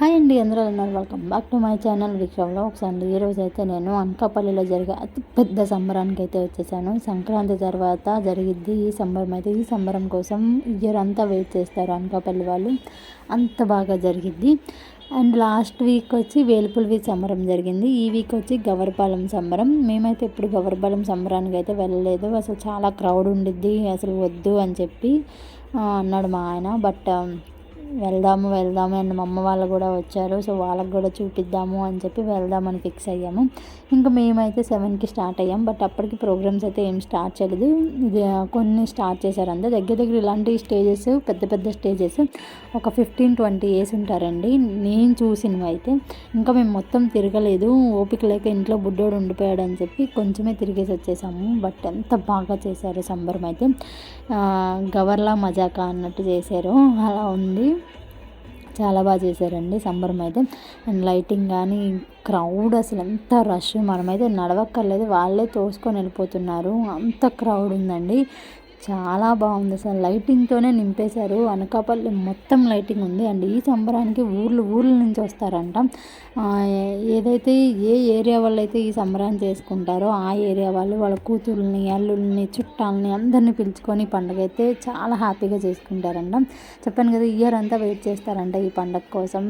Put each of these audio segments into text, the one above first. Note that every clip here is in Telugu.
హాయ్ అండి, అందరూ ఉన్నారు. Welcome back to my channel విక్రమ్లో ఒకసారి. ఈరోజు అయితే నేను అనకాపల్లిలో జరిగే అతి పెద్ద సంబరానికి అయితే వచ్చేసాను. సంక్రాంతి తర్వాత జరిగిద్ది ఈ సంబరం. అయితే ఈ సంబరం కోసం ఇయర్ అంతా వెయిట్ చేస్తారు అనకాపల్లి వాళ్ళు. అంత బాగా జరిగిద్ది. అండ్ లాస్ట్ వీక్ వచ్చి వేలుపులవి సంబరం జరిగింది. ఈ వీక్ వచ్చి గవరపాలెం సంబరం. మేమైతే ఇప్పుడు గవరపాలెం సంబరానికి అయితే వెళ్ళలేదు. అసలు చాలా క్రౌడ్ ఉండిద్ది, అసలు వద్దు అని చెప్పి అన్నాడు మా ఆయన. బట్ వెళ్దాము అండ్ మా అమ్మ వాళ్ళు కూడా వచ్చారు. సో వాళ్ళకి కూడా చూపిద్దాము అని చెప్పి వెళ్దామని ఫిక్స్ అయ్యాము. ఇంకా మేమైతే 7కి స్టార్ట్ అయ్యాం. బట్ అప్పటికి ప్రోగ్రామ్స్ అయితే ఏం స్టార్ట్ చేయలేదు. ఇది కొన్ని స్టార్ట్ చేశారు అంతే. దగ్గర ఇలాంటి స్టేజెస్, పెద్ద స్టేజెస్ ఒక 15-20 వేసి ఉంటారండి నేను చూసినవి అయితే. ఇంకా మేము మొత్తం తిరగలేదు, ఓపిక లేక ఇంట్లో బుడ్డోడు ఉండిపోయాడు అని చెప్పి కొంచెమే తిరిగేసి వచ్చేసాము. బట్ ఎంత బాగా చేశారు సంబరం అయితే. గవర్లా మజాకా అన్నట్టు చేశారు, అలా ఉంది. చాలా బాగా చేశారండి సంబరం అయితే. అండ్ లైటింగ్ కానీ, క్రౌడ్ అసలు ఎంత రష్, మనమైతే నడవక్కర్లేదు, వాళ్ళే తోసుకొని వెళ్ళిపోతున్నారు, అంత క్రౌడ్ ఉందండి. చాలా బాగుంది అసలు. లైటింగ్తోనే నింపేశారు. అనకాపల్లి మొత్తం లైటింగ్ ఉంది. అండ్ ఈ సంబరానికి ఊర్ల నుంచి వస్తారంట. ఏదైతే ఏ ఏరియా వాళ్ళు అయితే ఈ సంబరాన్ని చేసుకుంటారో ఆ ఏరియా వాళ్ళు వాళ్ళ కూతుర్ని, అల్లుల్ని, చుట్టాలని అందరినీ పిలుచుకొని పండుగ అయితే చాలా హ్యాపీగా చేసుకుంటారంట. చెప్పాను కదా, ఇయర్ అంతా వెయిట్ చేస్తారంట ఈ పండగ కోసం.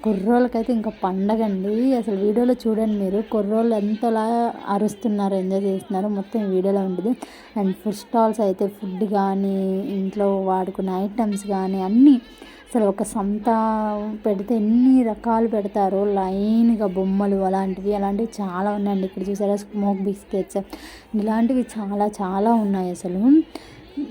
కుర్రోళ్ళకైతే ఇంకా పండగ అండి. అసలు వీడియోలో చూడండి మీరు, కుర్రోళ్ళు ఎంతలా అరుస్తున్నారు, ఎంజాయ్ చేస్తున్నారు, మొత్తం ఈ వీడియోలో ఉంటుంది. అండ్ ఫుడ్ స్టాల్స్ అయితే ఫుడ్ కానీ, ఇంట్లో వాడుకునే ఐటమ్స్ కానీ అన్నీ అసలు ఒక సంత పెడితే ఎన్ని రకాలు పెడతారో, లైన్గా బొమ్మలు అలాంటివి చాలా ఉన్నాయండి. ఇక్కడ చూసారా, స్మోక్ బిస్కెట్స్ ఇలాంటివి చాలా ఉన్నాయి అసలు.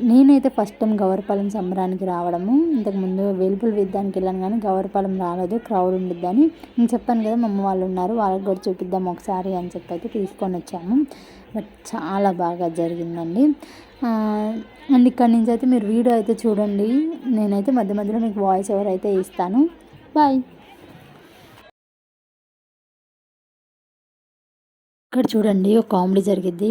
నేనైతే ఫస్ట్ టైం గవరపాలెం సంబరానికి రావడము. ఇంతకుముందు వేలుపుల విద్యానికి వెళ్ళాను కానీ గవరపాలెం రాలేదు, క్రౌడ్ ఉండిద్దని. నేను చెప్పాను కదా, మా అమ్మ వాళ్ళు ఉన్నారు, వాళ్ళకి కూడా చూపిద్దాం ఒకసారి అని చెప్పి అయితే తీసుకొని వచ్చాము. బట్ చాలా బాగా జరిగిందండి. అండ్ ఇక్కడి నుంచి అయితే మీరు వీడియో అయితే చూడండి. నేనైతే మధ్యలో మీకు వాయిస్ ఓవర్ అయితే ఇస్తాను. బాయ్. ఇక్కడ చూడండి, ఒక కామెడీ జరిగిద్ది.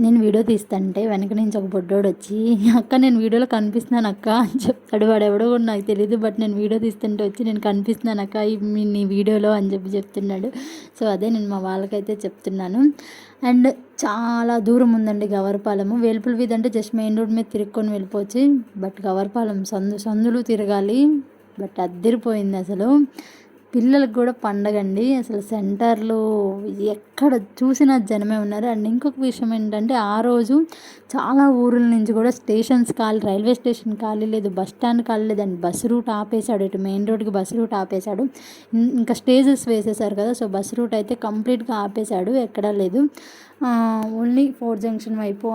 నేను వీడియో తీస్తుంటే వెనక నుంచి ఒక బొడ్డోడు వచ్చి, అక్క నేను వీడియోలో కనిపిస్తున్నాను అక్క అని చెప్తాడు. వాడెవడో కూడా నాకు తెలియదు, బట్ నేను వీడియో తీస్తుంటే వచ్చి నేను కనిపిస్తున్నాను అక్క నీ వీడియోలో అని చెప్పి చెప్తున్నాడు. సో అదే నేను మా వాళ్ళకైతే చెప్తున్నాను. అండ్ చాలా దూరం ఉందండి గవరపాలెము. వేలుపుల వీధి అంటే జస్ట్ మెయిన్ రోడ్ మీద తిరుక్కొని వెళ్ళిపోవచ్చు. బట్ గవరపాలెం సందులు తిరగాలి. బట్ అద్దరిపోయింది అసలు. పిల్లలకు కూడా పండగండి. అసలు సెంటర్లో ఎక్కడ చూసినా జనమే ఉన్నారు. అండ్ ఇంకొక విషయం ఏంటంటే, ఆ రోజు చాలా ఊర్ల నుంచి కూడా స్టేషన్స్ ఖాళీ, రైల్వే స్టేషన్ ఖాళీ లేదు, బస్ స్టాండ్ ఖాళీ లేదండి. బస్ రూట్ ఆపేశాడు, ఇటు మెయిన్ రోడ్కి బస్ రూట్ ఆపేశాడు. ఇంకా స్టేజెస్ వేసేసారు కదా, సో బస్ రూట్ అయితే కంప్లీట్గా ఆపేశాడు, ఎక్కడా లేదు. ఓన్లీ 4 జంక్షన్ వైపు,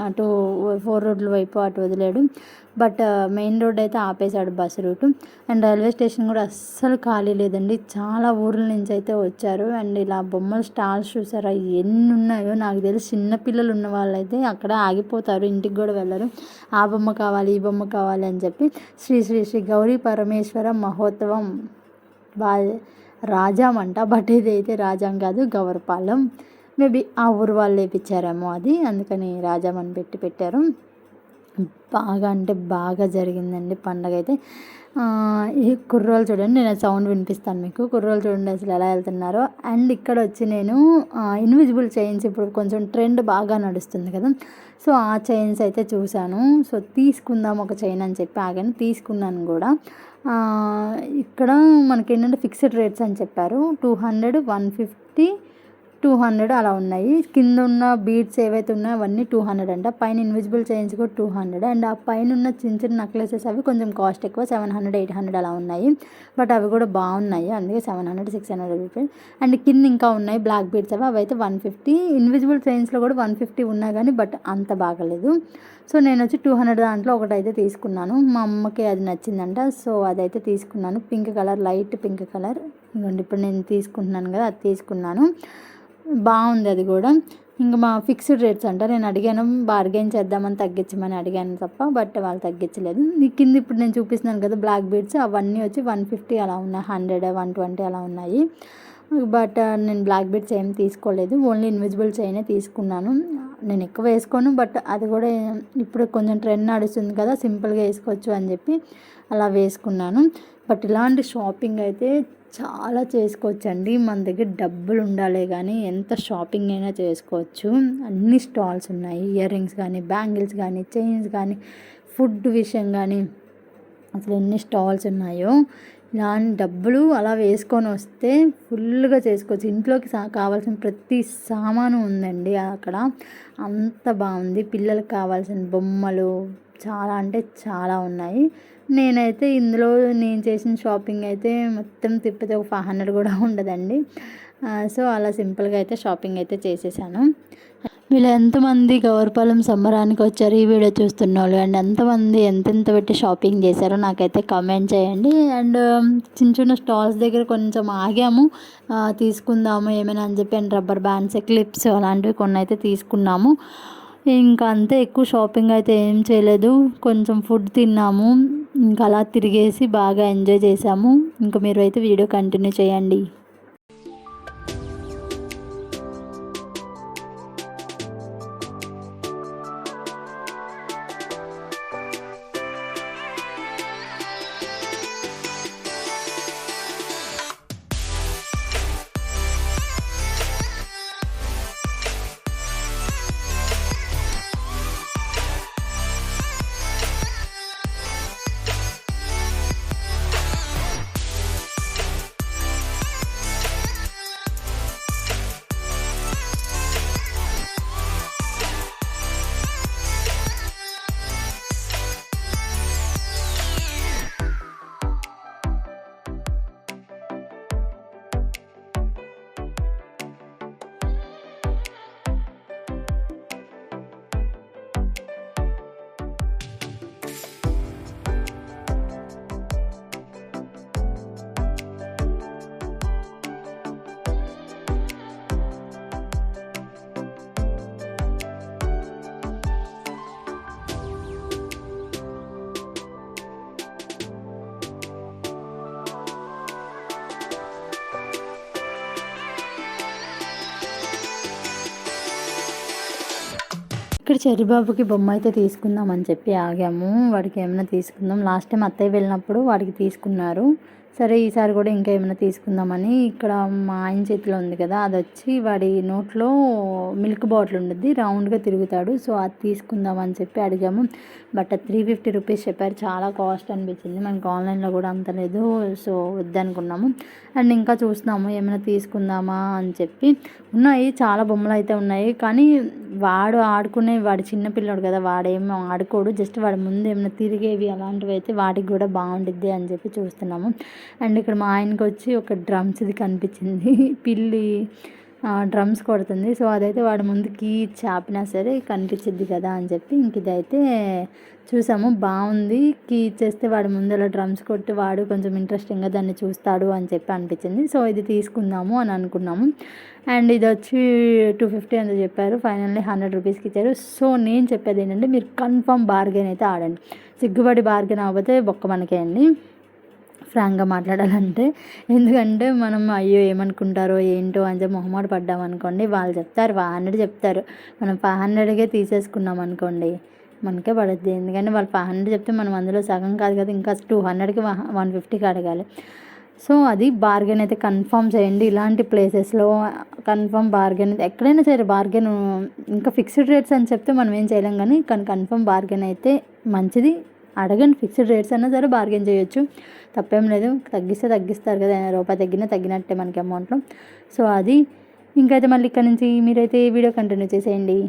అటు 4 రోడ్ల వైపు అటు వదిలేడు. బట్ మెయిన్ రోడ్ అయితే ఆపేశాడు bus route. And railway station కూడా అస్సలు ఖాళీ లేదండి. చాలా ఊర్ల నుంచి అయితే వచ్చారు. అండ్ ఇలా బొమ్మల స్టాల్స్ చూసారా ఎన్ని ఉన్నాయో. నాకు తెలిసి చిన్నపిల్లలు ఉన్న వాళ్ళైతే అక్కడ ఆగిపోతారు, ఇంటికి కూడా వెళ్ళరు. ఆ బొమ్మ కావాలి, ఈ బొమ్మ కావాలి అని చెప్పి. శ్రీ శ్రీ శ్రీ గౌరీ పరమేశ్వర మహోత్సవం రాజాం అంట. బట్ ఇది అయితే రాజాం కాదు, గవరపాలెం. మేబీ ఆ ఊరు వాళ్ళు వేయించారేమో అది, అందుకని రాజాం అని పెట్టారు. బాగా అంటే బాగా జరిగిందండి పండగ అయితే. ఈ కుర్రోలు చూడండి, నేను సౌండ్ వినిపిస్తాను మీకు. కుర్రోలు చూడండి అసలు ఎలా వెళ్తున్నారో. అండ్ ఇక్కడ వచ్చి నేను ఇన్విజిబుల్ చైన్స్ ఇప్పుడు కొంచెం ట్రెండ్ బాగా నడుస్తుంది కదా, సో ఆ చైన్స్ అయితే చూశాను. సో తీసుకుందాం ఒక చైన్ అని చెప్పి ఆగాను, తీసుకున్నాను కూడా. ఇక్కడ మనకి ఏంటంటే ఫిక్స్డ్ రేట్స్ అని చెప్పారు. 200, 150, 200 అలా ఉన్నాయి. కింద ఉన్న బీడ్స్ ఏవైతే ఉన్నాయో అవన్నీ 200 అంట. పైన ఇన్విజిబుల్ చైన్స్ కూడా 200. అండ్ ఆ పైన ఉన్న చిన్న నెక్లెసెస్ అవి కొంచెం కాస్ట్ ఎక్కువ, 700, 800 అలా ఉన్నాయి. బట్ అవి కూడా బాగున్నాయి, అందుకే 700, 600 రూపీస్. అండ్ కింద ఇంకా ఉన్నాయి బ్లాక్ బీడ్స్, అవి అయితే 150. ఇన్విజిబుల్ చైన్స్లో కూడా 150 ఉన్నాయి కానీ బట్ అంత బాగలేదు. సో నేను వచ్చి 200 దాంట్లో ఒకటైతే తీసుకున్నాను. మా అమ్మకి అది నచ్చిందంట, సో అదైతే తీసుకున్నాను. Pink colour, light pink colour. ఇదిగోండి ఇప్పుడు నేను తీసుకుంటున్నాను కదా, అది తీసుకున్నాను. బాగుంది అది కూడా. ఇంకా మా ఫిక్స్డ్ రేట్స్ అంట. నేను అడిగాను, బార్గెన్ చేద్దామని తగ్గించమని అడిగాను తప్ప, బట్ వాళ్ళు తగ్గించలేదు. కింద ఇప్పుడు నేను చూపిస్తున్నాను కదా బ్లాక్ బీడ్స్, అవన్నీ వచ్చి 150 అలా ఉన్నాయి, 100, 120 అలా ఉన్నాయి. బట్ నేను బ్లాక్ బీడ్స్ ఏం తీసుకోలేదు, ఓన్లీ ఇన్విజిబుల్ చైనే తీసుకున్నాను. నేను ఎక్కువ వేసుకోను, బట్ అది కూడా ఇప్పుడు కొంచెం ట్రెండ్ నడుస్తుంది కదా, సింపుల్గా వేసుకోవచ్చు అని చెప్పి అలా వేసుకున్నాను. బట్ ఇలాంటి షాపింగ్ అయితే చాలా చేసుకోవచ్చండి. మన దగ్గర డబ్బులు ఉండాలి కానీ ఎంత షాపింగ్ అయినా చేసుకోవచ్చు. అన్ని స్టాల్స్ ఉన్నాయి, ఇయర్ రింగ్స్ కానీ, బ్యాంగిల్స్ కానీ, చైన్స్ కానీ, ఫుడ్ విషయం కానీ, అసలు ఎన్ని స్టాల్స్ ఉన్నాయో. ఇలాంటి డబ్బులు అలా వేసుకొని వస్తే ఫుల్గా చేసుకోవచ్చు. ఇంట్లోకి కావాల్సిన ప్రతి సామాను ఉందండి అక్కడ, అంత బాగుంది. పిల్లలకు కావాల్సిన బొమ్మలు చాలా అంటే చాలా ఉన్నాయి. నేనైతే ఇందులో నేను చేసిన షాపింగ్ అయితే మొత్తం తిప్పితే ఒక 500 కూడా ఉండదండి. సో అలా సింపుల్గా అయితే షాపింగ్ అయితే చేసేసాను. వీళ్ళు ఎంతమంది గౌరపాలెం సంబరానికి వచ్చారు ఈ వీడియో చూస్తున్న వాళ్ళు, అండ్ ఎంతమంది ఎంతెంత పెట్టి షాపింగ్ చేశారో నాకైతే కామెంట్ చేయండి. అండ్ చిన్న చిన్న స్టాల్స్ దగ్గర కొంచెం ఆగాము, తీసుకుందాము ఏమైనా అని చెప్పి. అండ్ రబ్బర్ బ్యాండ్స్, క్లిప్స్ అలాంటివి కొన్ని అయితే తీసుకున్నాము. ఇంకా అంతే, ఎక్కువ షాపింగ్ అయితే ఏం చేయలేదు. కొంచెం ఫుడ్ తిన్నాము, ఇంకా అలా తిరిగేసి బాగా ఎంజాయ్ చేసాము. ఇంకా మీరు అయితే వీడియో కంటిన్యూ చేయండి. ఇక్కడ చెర్రిబాబుకి బొమ్మ అయితే తీసుకుందాం అని చెప్పి ఆగాము. వాడికి ఏమైనా తీసుకుందాం, లాస్ట్ టైం అత్తయ్య వెళ్ళినప్పుడు వాడికి తీసుకున్నారు. సరే ఈసారి కూడా ఇంకా ఏమైనా తీసుకుందామని, ఇక్కడ మా ఆయన చేతిలో ఉంది కదా, అది వచ్చి వాడి నోట్లో మిల్క్ బాటిల్ ఉంటుంది, రౌండ్గా తిరుగుతాడు. సో అది తీసుకుందాం అని చెప్పి అడిగాము. బట్ 350 రూపీస్ చెప్పారు, చాలా కాస్ట్ అనిపించింది. మనకు ఆన్లైన్లో కూడా అంత లేదు, సో వద్దనుకున్నాము. అండ్ ఇంకా చూస్తున్నాము ఏమైనా తీసుకుందామా అని చెప్పి. ఉన్నాయి చాలా బొమ్మలు అయితే ఉన్నాయి, కానీ వాడు ఆడుకునే, వాడి చిన్నపిల్లడు కదా, వాడేమో ఆడుకోడు, జస్ట్ వాడి ముందు ఏమైనా తిరిగేవి అలాంటివి అయితే వాడికి కూడా బాగుండిద్ది అని చెప్పి చూస్తున్నాము. అండ్ ఇక్కడ మా ఆయనకి వచ్చి ఒక డ్రమ్స్ది కనిపించింది, పిల్లి డ్రమ్స్ కొడుతుంది. సో అదైతే వాడి ముందు కీ చాపినా సరే కనిపించింది కదా అని చెప్పి ఇంక ఇదైతే చూసాము, బాగుంది. కీ ఇచ్చేస్తే వాడి ముందు అలా డ్రమ్స్ కొట్టి వాడు కొంచెం ఇంట్రెస్టింగ్గా దాన్ని చూస్తాడు అని చెప్పి అనిపించింది. సో ఇది తీసుకుందాము అని అనుకున్నాము. అండ్ ఇది వచ్చి 250 అని చెప్పారు, ఫైనల్లీ 100 రూపీస్కి ఇచ్చారు. సో నేను చెప్పేది ఏంటంటే, మీరు కన్ఫర్మ్ బార్గెన్ అయితే ఆడండి. సిగ్గుపడి బార్గెన్ అవ్వకపోతే బొక్క మనకే అండి, ఫ్రాంక్గా మాట్లాడాలంటే. ఎందుకంటే మనం అయ్యో ఏమనుకుంటారో ఏంటో అని చెప్పి మొహమాట పడ్డామనుకోండి, వాళ్ళు చెప్తారు 500 చెప్తారు, మనం 500కే తీసేసుకున్నాం అనుకోండి, మనకే పడుద్ది. ఎందుకంటే వాళ్ళు 500 చెప్తే మనం అందులో సగం కాదు కదా, ఇంకా 200కి 150కి అడగాలి. సో అది బార్గెన్ అయితే కన్ఫర్మ్ చేయండి. ఇలాంటి ప్లేసెస్లో కన్ఫర్మ్ బార్గెన్, ఎక్కడైనా సరే బార్గెన్, ఇంకా ఫిక్స్డ్ రేట్స్ అని చెప్తే మనం ఏం చేయలేం, కానీ కన్ఫర్మ్ బార్గెన్ అయితే మంచిది. అడగండి, ఫిక్స్డ్ రేట్స్ అయినా సరే బార్గెన్ చేయొచ్చు, తప్పేం లేదు. తగ్గిస్తే తగ్గిస్తారు కదా, రూపాయి తగ్గినా తగ్గినట్టే మనకి అమౌంట్లో. సో అది ఇంకైతే మళ్ళీ ఇక్కడ నుంచి మీరైతే వీడియో కంటిన్యూ చేసేయండి.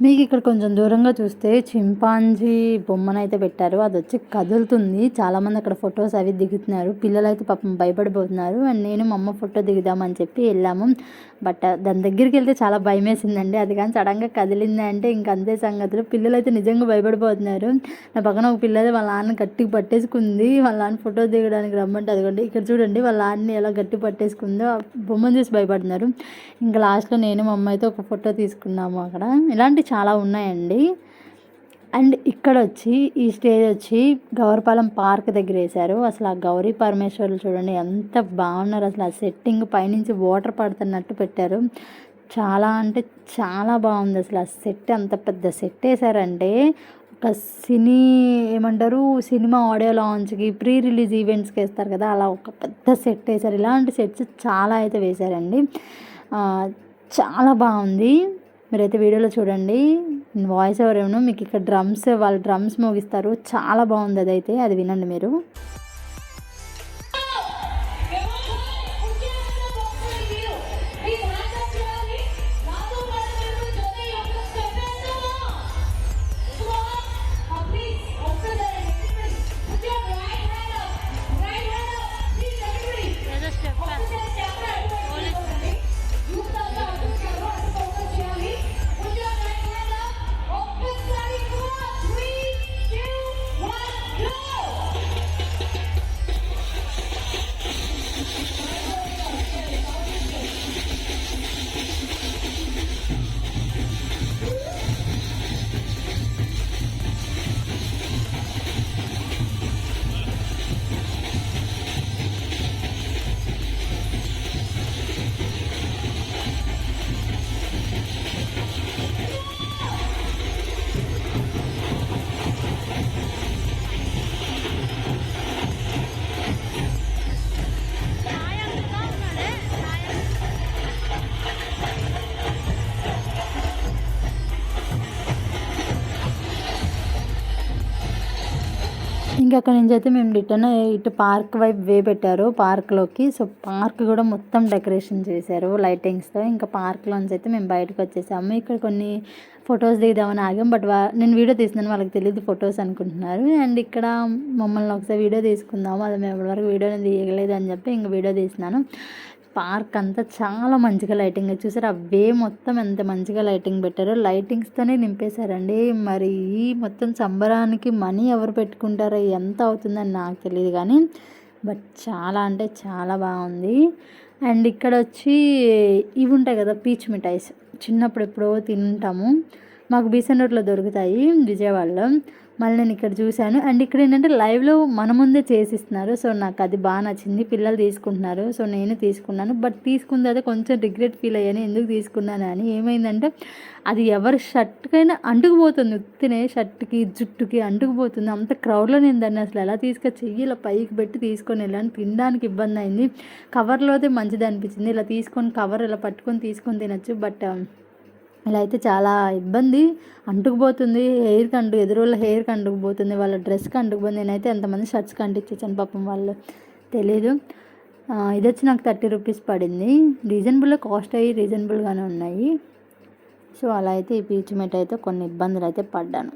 మీకు ఇక్కడ కొంచెం దూరంగా చూస్తే చింపాంజీ బొమ్మనైతే పెట్టారు. అది వచ్చి కదులుతుంది. చాలామంది అక్కడ ఫొటోస్ అవి దిగుతున్నారు. పిల్లలైతే పాపం భయపడిపోతున్నారు. అండ్ నేను మా అమ్మ ఫోటో దిగుదామని చెప్పి వెళ్ళాము. బట్ దాని దగ్గరికి వెళ్తే చాలా భయం వేసిందండి. అది కానీ సడన్గా కదిలింది అంటే ఇంక అంతే సంగతులు. పిల్లలైతే నిజంగా భయపడిపోతున్నారు. నా పక్కన ఒక పిల్లది వాళ్ళ నాన్న గట్టిగా పట్టేసుకుంది. వాళ్ళ నాన్న ఫోటో దిగడానికి రమ్మంటే అదిగోండి ఇక్కడ చూడండి వాళ్ళ నాన్నని ఎలా గట్టి పట్టేసుకుందో ఆ బొమ్మను చూసి భయపడుతున్నారు. ఇంకా లాస్ట్లో నేను మా అమ్మ అయితే ఒక ఫోటో తీసుకున్నాము అక్కడ. ఇలాంటి చాలా ఉన్నాయండి. అండ్ ఇక్కడ వచ్చి ఈ స్టేజ్ వచ్చి గౌరపాలెం పార్క్ దగ్గర వేశారు. అసలు ఆ గౌరీ పరమేశ్వర్లు చూడండి ఎంత బాగున్నారు. అసలు ఆ సెట్టింగ్ పైనుంచి వాటర్ పడుతున్నట్టు పెట్టారు. చాలా అంటే చాలా బాగుంది. అసలు ఆ సెట్ అంత పెద్ద సెట్ వేశారంటే ఒక ఏమంటారు సినిమా ఆడియో లాంచ్కి ప్రీ రిలీజ్ ఈవెంట్స్కి వేస్తారు కదా అలా ఒక పెద్ద సెట్ వేశారు. ఇలాంటి సెట్స్ చాలా అయితే వేశారండి. చాలా బాగుంది. మీరైతే వీడియోలో చూడండి. వాయిస్ ఓవర్ ఏమో మీకు ఇక్కడ వాళ్ళు డ్రమ్స్ మోగిస్తారు. చాలా బాగుంది అదైతే. అది వినండి మీరు. ఇంకా అక్కడి నుంచి అయితే మేము రిటర్న్ ఇటు పార్క్ వైపు పెట్టారు పార్క్లోకి. సో పార్క్ కూడా మొత్తం డెకరేషన్ చేశారు లైటింగ్స్తో. ఇంకా పార్క్లోంచి అయితే మేము బయటకు వచ్చేసాము. ఇక్కడ కొన్ని ఫొటోస్ దిగుదామని ఆగాం. బట్ నేను వీడియో తీస్తున్నాను వాళ్ళకి తెలియదు ఫొటోస్ అనుకుంటున్నారు. అండ్ ఇక్కడ మమ్మల్ని ఒకసారి వీడియో తీసుకుందాము, అది మేము ఇప్పటివరకు వీడియోని తీయలేదు అని చెప్పి ఇంక వీడియో తీసినాను. పార్క్ అంతా చాలా మంచిగా లైటింగ్ చూసారు. అవే మొత్తం ఎంత మంచిగా లైటింగ్ పెట్టారో లైటింగ్స్తోనే నింపేశారండి. మరి ఈ మొత్తం సంబరానికి మనీ ఎవరు పెట్టుకుంటారో ఎంత అవుతుందని నాకు తెలియదు కానీ బట్ చాలా అంటే చాలా బాగుంది. అండ్ ఇక్కడ వచ్చి ఇవి ఉంటాయి కదా పీచ్ మిఠాయిస్, చిన్నప్పుడు ఎప్పుడో తింటాము. మాకు బీసెన్ రోడ్లో దొరుకుతాయి విజయవాడలో. మళ్ళీ నేను ఇక్కడ చూశాను. అండ్ ఇక్కడ ఏంటంటే లైవ్లో మన ముందే చేసిస్తున్నారు. సో నాకు అది బాగా నచ్చింది. పిల్లలు తీసుకుంటున్నారు, సో నేను తీసుకున్నాను. బట్ తీసుకుంది అయితే కొంచెం రిగ్రెట్ ఫీల్ అయ్యాను ఎందుకు తీసుకున్నాను అని. ఏమైందంటే అది ఎవరి షర్ట్కైనా అంటుకుపోతుంది, ఉత్తినే షర్ట్కి జుట్టుకి అంటుకుపోతుంది. అంత క్రౌడ్లో నేను దాన్ని అసలు ఎలా తీసుకొచ్చి ఇలా పైకి పెట్టి తీసుకొని వెళ్ళాను. తినడానికి ఇబ్బంది అయింది. కవర్లో అయితే మంచిది అనిపించింది. ఇలా తీసుకొని కవర్ ఇలా పట్టుకొని తీసుకొని తినచ్చు. బట్ ఇలా అయితే చాలా ఇబ్బంది, అంటుకుపోతుంది. ఎదురుళ్ళ హెయిర్కి అంటుకుపోతుంది, వాళ్ళ డ్రెస్కి అంటుకుపోతుంది. నేనైతే ఎంతమంది షర్ట్స్కి అంటించాను పాపం, వాళ్ళు తెలీదు. ఇది వచ్చి నాకు 30 రూపీస్ పడింది. రీజనబుల్ కాస్ట్ అయ్యి రీజనబుల్గానే ఉన్నాయి. సో అలా అయితే ఈ పీచ్ మిఠాయి అయితే కొన్ని ఇబ్బందులు అయితే పడ్డాను.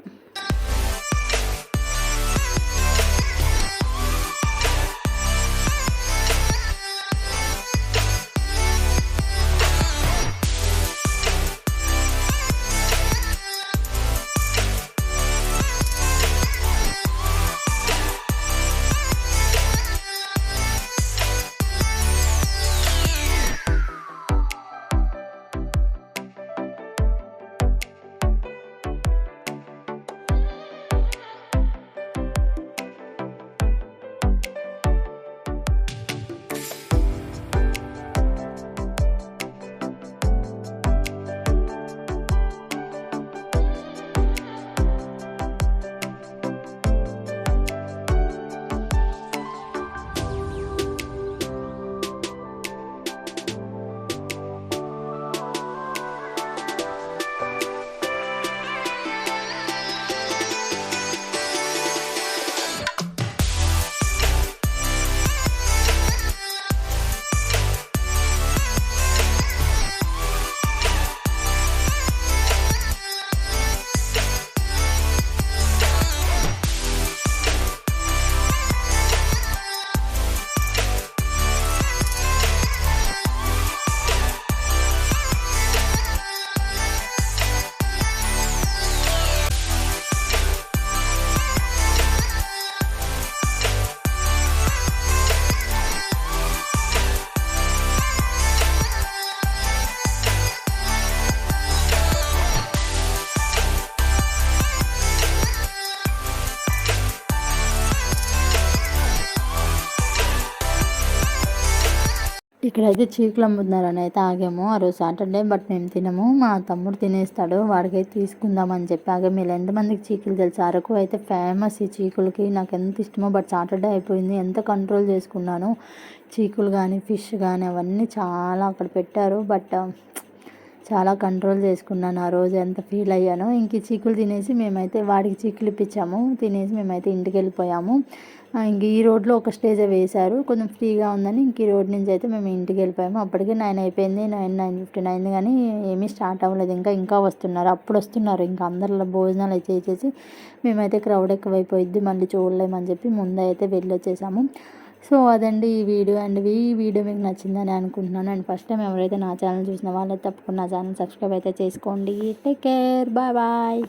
ఇక్కడైతే చీకులు అమ్ముతున్నారని అయితే ఆగాము. ఆ రోజు సాటర్డే, బట్ మేము తినము. మా తమ్ముడు తినేస్తాడు, వాడికైతే తీసుకుందామని చెప్పి ఆగాము. మీరు ఎంతమందికి చీకులు తెలుసు? అరకు అయితే ఫేమస్ ఈ చీకులకి. నాకు ఎంత ఇష్టమో, బట్ సాటర్డే అయిపోయింది. ఎంత కంట్రోల్ చేసుకున్నాను. చీకులు కానీ, ఫిష్ కానీ అవన్నీ చాలా అక్కడ పెట్టారు. బట్ చాలా కంట్రోల్ చేసుకున్నాను ఆ రోజు. ఎంత ఫీల్ అయ్యానో. ఇంక ఈ చీకులు తినేసి మేమైతే వాడికి చీకులు ఇప్పించాము. తినేసి మేమైతే ఇంటికి వెళ్ళిపోయాము. ఇంక ఈ రోడ్లో ఒక స్టేజ్ వేశారు, కొంచెం ఫ్రీగా ఉందని ఇంక ఈ రోడ్ నుంచి అయితే మేము ఇంటికి వెళ్ళిపోయాము. అప్పటికే 9 అయిపోయింది, 9:59 అయింది, కానీ ఏమీ స్టార్ట్ అవ్వలేదు. ఇంకా వస్తున్నారు, అప్పుడు వస్తున్నారు. ఇంకా అందరిలో భోజనాలు అయితే చేసేసి మేమైతే క్రౌడ్ ఎక్కువైపోయిద్ది, మళ్ళీ చూడలేమని చెప్పి ముందే అయితే వెళ్ళి వచ్చేసాము. సో అదండి ఈ వీడియో. అండ్ ఈ వీడియో మీకు నచ్చిందని అనుకుంటున్నాను. అండ్ ఫస్ట్ టైం ఎవరైతే నా ఛానల్ చూసిన వాళ్ళైతే తప్పకుండా నా ఛానల్ సబ్స్క్రైబ్ అయితే చేసుకోండి. Take care, bye bye.